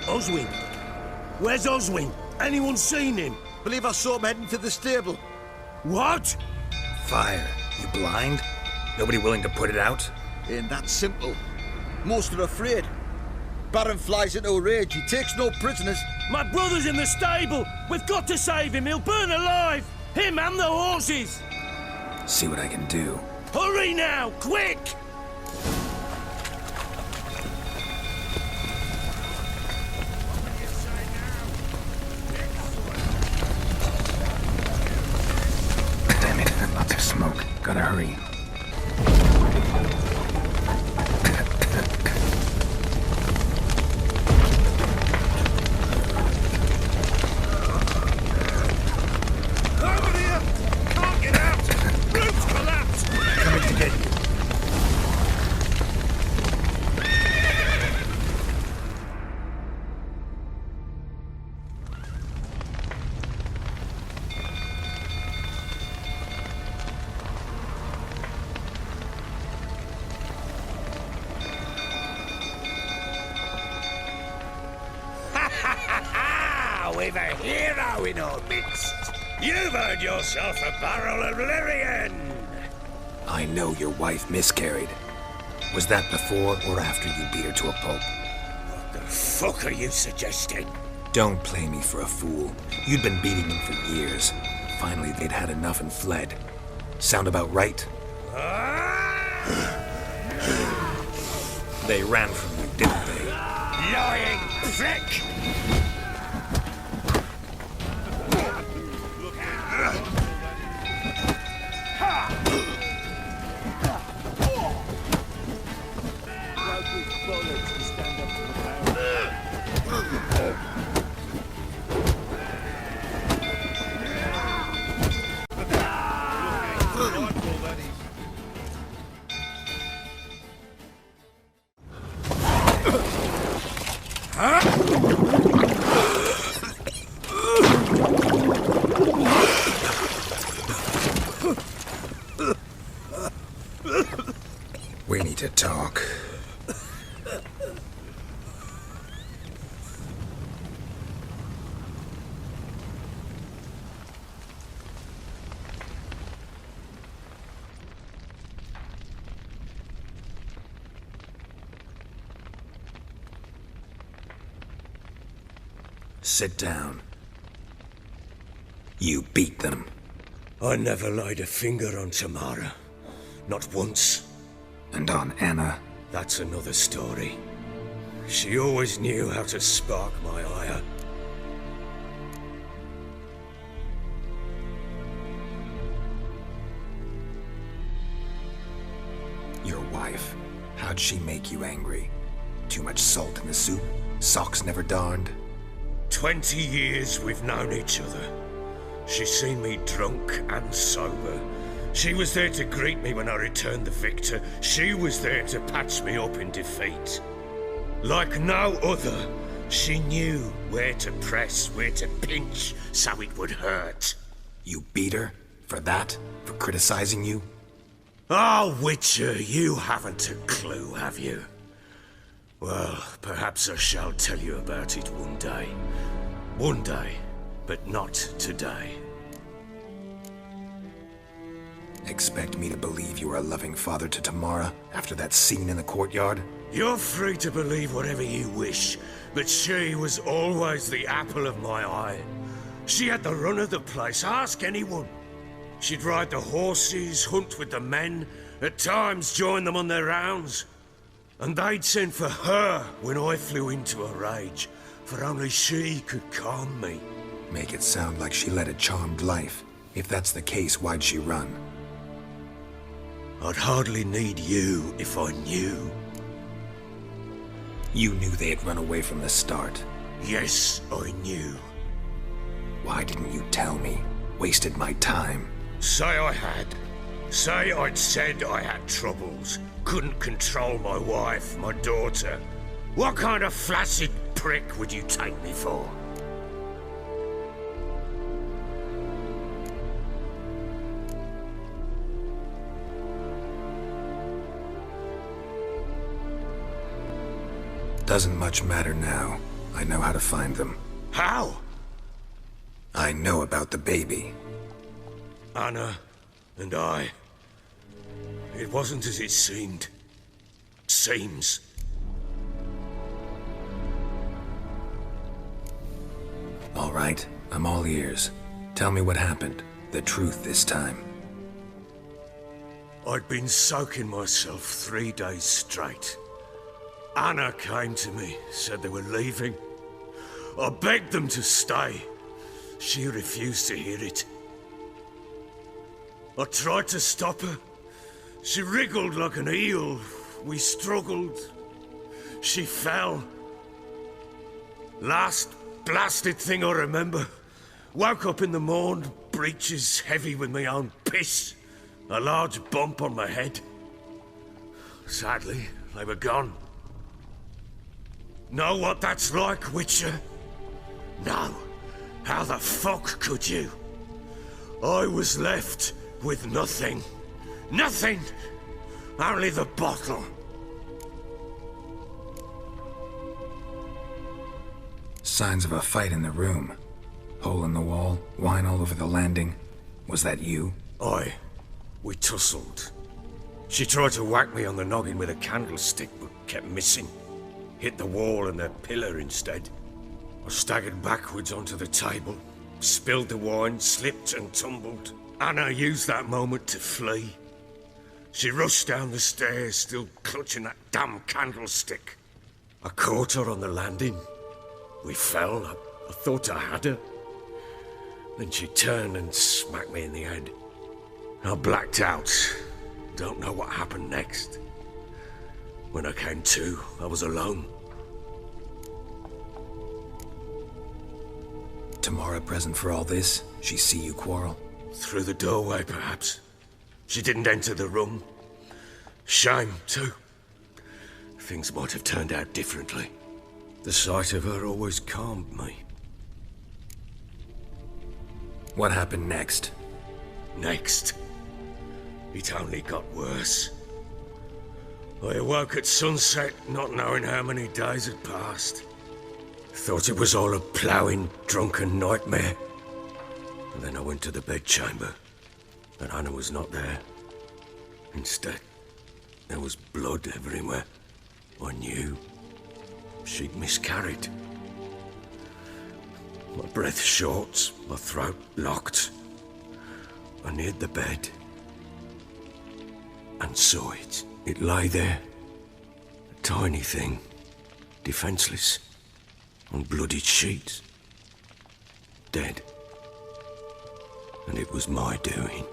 Oswin? Where's Oswin? Anyone seen him? Believe I saw him heading to the stable. What? Fire. You blind? Nobody willing to put it out? Ain't that simple. Most are afraid. Baron flies into a rage. He takes no prisoners. My brother's in the stable! We've got to save him! He'll burn alive! Him and the horses! See what I can do. Hurry now! Quick! Damn it, lots of smoke. Gotta hurry. We've a hero in our midst. You've earned yourself a barrel of Lyrian. I know your wife miscarried. Was that before or after you beat her to a pulp? What the fuck are you suggesting? Don't play me for a fool. You'd been beating them for years. Finally, they'd had enough and fled. Sound about right? They ran from you, didn't they? Lying prick! We need to talk. Sit down. You beat them. I never laid a finger on Tamara. Not once. And on Anna? That's another story. She always knew how to spark my ire. Your wife. How'd she make you angry? Too much salt in the soup? Socks never darned? 20 years we've known each other. She's seen me drunk and sober. She was there to greet me when I returned the victor. She was there to patch me up in defeat. Like no other, she knew where to press, where to pinch, so it would hurt. You beat her? For that? For criticizing you? Oh, Witcher, you haven't a clue, have you? Well, perhaps I shall tell you about it one day. One day, but not today. Expect me to believe you were a loving father to Tamara after that scene in the courtyard? You're free to believe whatever you wish, but she was always the apple of my eye. She had the run of the place, ask anyone. She'd ride the horses, hunt with the men, at times join them on their rounds. And they'd send for her when I flew into a rage, for only she could calm me. Make it sound like she led a charmed life. If that's the case, why'd she run? I'd hardly need you if I knew. You knew they had run away from the start. Yes, I knew. Why didn't you tell me? Wasted my time. Say I had. Say I'd said I had troubles. Couldn't control my wife, my daughter. What kind of flaccid prick would you take me for? Doesn't much matter now. I know how to find them. How? I know about the baby. Anna and I. It wasn't as it seemed. Seems. All right, I'm all ears. Tell me what happened. The truth this time. I'd been soaking myself 3 days straight. Anna came to me, said they were leaving. I begged them to stay. She refused to hear it. I tried to stop her. She wriggled like an eel. We struggled. She fell. Last blasted thing I remember. Woke up in the morn, breeches heavy with my own piss. A large bump on my head. Sadly, they were gone. Know what that's like, Witcher? No. How the fuck could you? I was left with nothing. Nothing! Only the bottle. Signs of a fight in the room. Hole in the wall, wine all over the landing. Was that you? Aye. We tussled. She tried to whack me on the noggin with a candlestick, but kept missing. Hit the wall and the pillar instead. I staggered backwards onto the table, spilled the wine, slipped and tumbled. Anna used that moment to flee. She rushed down the stairs, still clutching that damn candlestick. I caught her on the landing. We fell. I thought I had her. Then she turned and smacked me in the head. I blacked out. Don't know what happened next. When I came to, I was alone. Tamara present for all this? She see you quarrel? Through the doorway, perhaps. She didn't enter the room. Shame, too. Things might have turned out differently. The sight of her always calmed me. What happened next? Next? It only got worse. I awoke at sunset, not knowing how many days had passed. Thought it was all a ploughing, drunken nightmare. And then I went to the bedchamber, and Anna was not there. Instead, there was blood everywhere. I knew she'd miscarried. My breath short, my throat locked. I neared the bed and saw it. It lay there, a tiny thing, defenseless, on bloodied sheets, dead. And it was my doing.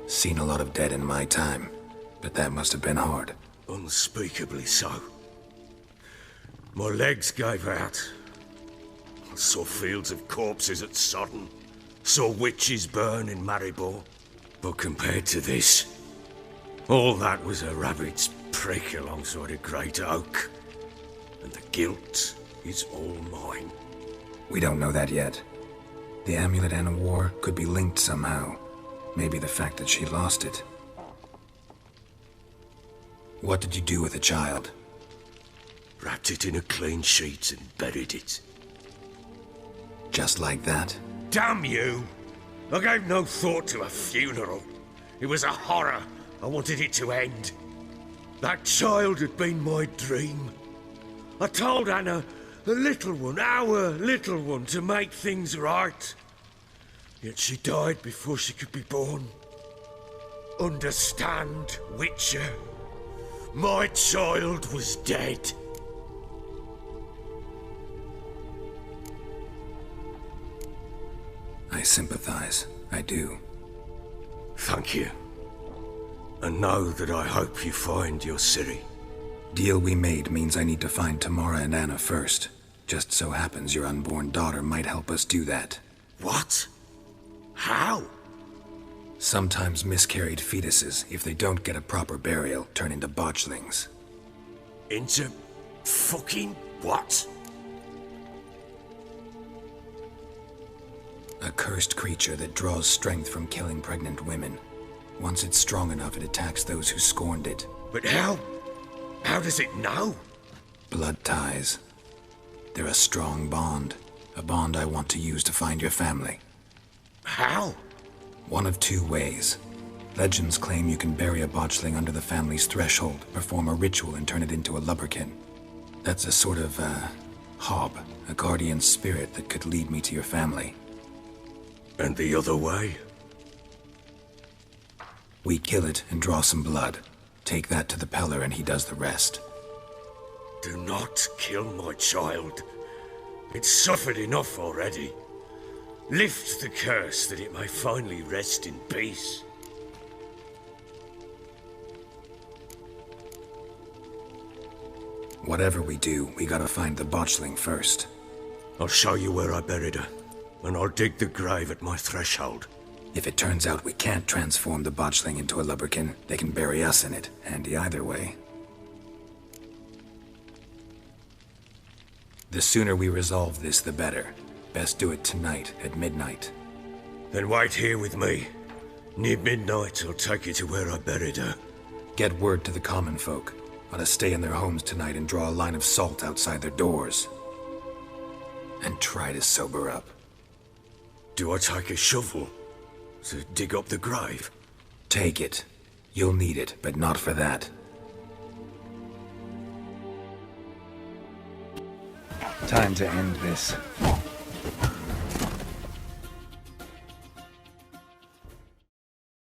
Seen a lot of dead in my time, but that must have been hard. Unspeakably so. My legs gave out. I saw fields of corpses at Sodden. Saw witches burn in Maribor. But compared to this, all that was a rabbit's prick alongside a great oak. And the guilt is all mine. We don't know that yet. The amulet Anna wore could be linked somehow. Maybe the fact that she lost it. What did you do with the child? Wrapped it in a clean sheet and buried it. Just like that? Damn you! I gave no thought to a funeral. It was a horror. I wanted it to end. That child had been my dream. I told Anna, the little one, our little one, to make things right. Yet she died before she could be born. Understand, Witcher? My child was dead. I sympathize. I do. Thank you. And know that I hope you find your Ciri. Deal we made means I need to find Tamara and Anna first. Just so happens your unborn daughter might help us do that. What? How? Sometimes miscarried fetuses, if they don't get a proper burial, turn into botchlings. Into fucking what? A cursed creature that draws strength from killing pregnant women. Once it's strong enough, it attacks those who scorned it. But how? How does it know? Blood ties. They're a strong bond. A bond I want to use to find your family. How? One of two ways. Legends claim you can bury a botchling under the family's threshold, perform a ritual, and turn it into a lubberkin. That's a sort of, hob, a guardian spirit that could lead me to your family. And the other way? We kill it and draw some blood. Take that to the Peller and he does the rest. Do not kill my child. It's suffered enough already. Lift the curse that it may finally rest in peace. Whatever we do, we gotta find the botchling first. I'll show you where I buried her, and I'll dig the grave at my threshold. If it turns out we can't transform the botchling into a lubberkin, they can bury us in it. Handy either way. The sooner we resolve this, the better. Best do it tonight, at midnight. Then wait here with me. Near midnight, I'll take you to where I buried her. Get word to the common folk. Ought to stay in their homes tonight and draw a line of salt outside their doors. And try to sober up. Do I take a shovel to dig up the grave? Take it. You'll need it, but not for that. Time to end this.